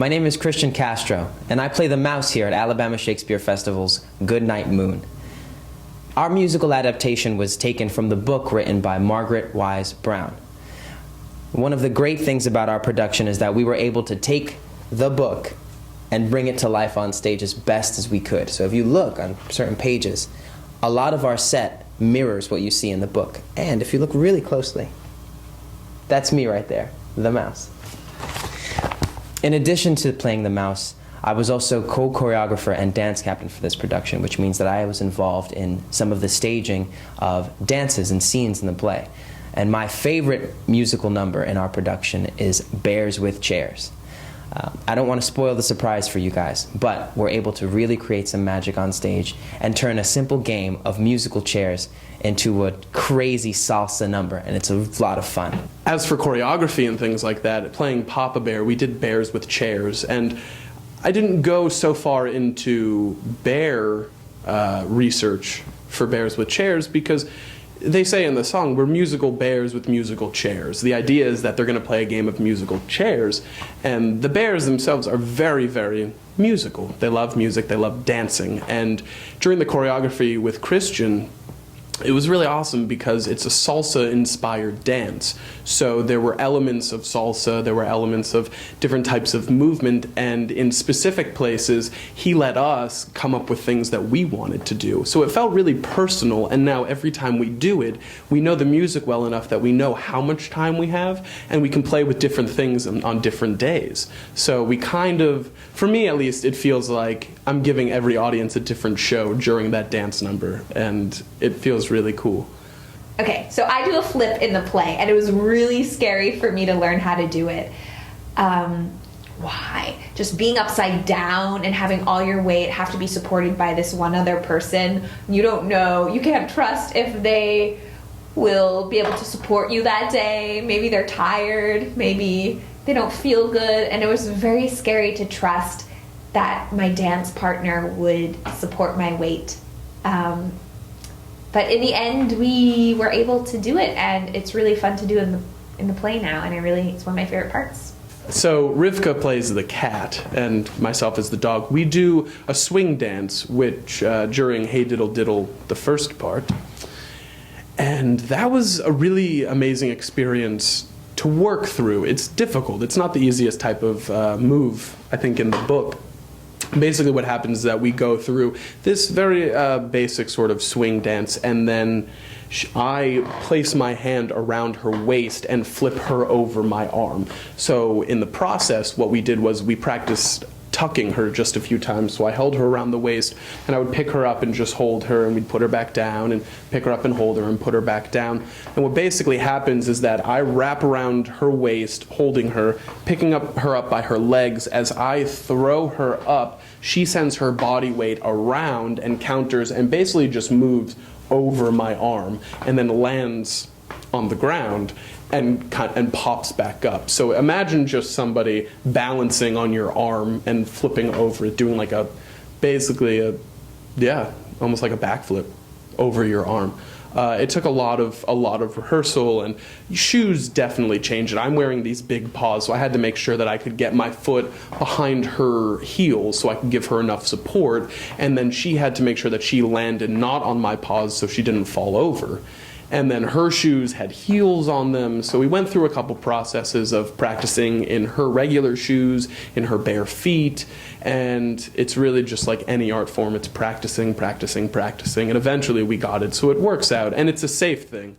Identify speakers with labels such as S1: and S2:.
S1: My name is Christian Castro, and I play the mouse here at Alabama Shakespeare Festival's Goodnight Moon. Our musical adaptation was taken from the book written by Margaret Wise Brown. One of the great things about our production is that we were able to take the book and bring it to life on stage as best as we could. So if you look on certain pages, a lot of our set mirrors what you see in the book. And if you look really closely, that's me right there, the mouse. In addition to playing the mouse, I was also co-choreographer and dance captain for this production, which means that I was involved in some of the staging of dances and scenes in the play. And my favorite musical number in our production is Bears with Chairs. I don't want to spoil the surprise for you guys, but we're able to really create some magic on stage and turn a simple game of musical chairs into a crazy salsa number, and it's a lot of fun.
S2: As for choreography and things like that, playing Papa Bear, we did Bears with Chairs, and I didn't go so far into bear research for Bears with Chairs because they say in the song, we're musical bears with musical chairs. The idea is that they're going to play a game of musical chairs, and the bears themselves are very, very musical. They love music, they love dancing, and during the choreography with Christian, it was really awesome because it's a salsa-inspired dance. So there were elements of salsa, there were elements of different types of movement, and in specific places, he let us come up with things that we wanted to do. So it felt really personal, and now every time we do it, we know the music well enough that we know how much time we have, and we can play with different things on different days. So we kind of, for me at least, it feels like I'm giving every audience a different show during that dance number, and it feels really cool.
S3: Okay, so I do a flip in the play, and it was really scary for me to learn how to do it. Why? Just being upside down and having all your weight have to be supported by this one other person. You don't know, you can't trust if they will be able to support you that day. Maybe they're tired, maybe they don't feel good, and it was very scary to trust that my dance partner would support my weight. But in the end, we were able to do it, and it's really fun to do in the play now, and it's one of my favorite parts.
S2: So Rivka plays the cat, and myself as the dog. We do a swing dance, which during Hey Diddle Diddle, the first part, and that was a really amazing experience to work through. It's difficult. It's not the easiest type of move, I think, in the book. Basically what happens is that we go through this very basic sort of swing dance, and then I place my hand around her waist and flip her over my arm. So in the process, what we did was we practiced tucking her just a few times. So I held her around the waist, and I would pick her up and just hold her, and we'd put her back down, and pick her up and hold her and put her back down. And what basically happens is that I wrap around her waist, holding her, picking her up by her legs. As I throw her up, she sends her body weight around and counters and basically just moves over my arm and then lands on the ground and pops back up. So imagine just somebody balancing on your arm and flipping over it, doing like basically almost like a backflip over your arm. It took a lot of rehearsal, and shoes definitely changed it. I'm wearing these big paws, so I had to make sure that I could get my foot behind her heels so I could give her enough support, and then she had to make sure that she landed not on my paws so she didn't fall over. And then her shoes had heels on them, so we went through a couple processes of practicing in her regular shoes, in her bare feet, and it's really just like any art form. It's practicing, practicing, practicing, and eventually we got it, so it works out, and it's a safe thing.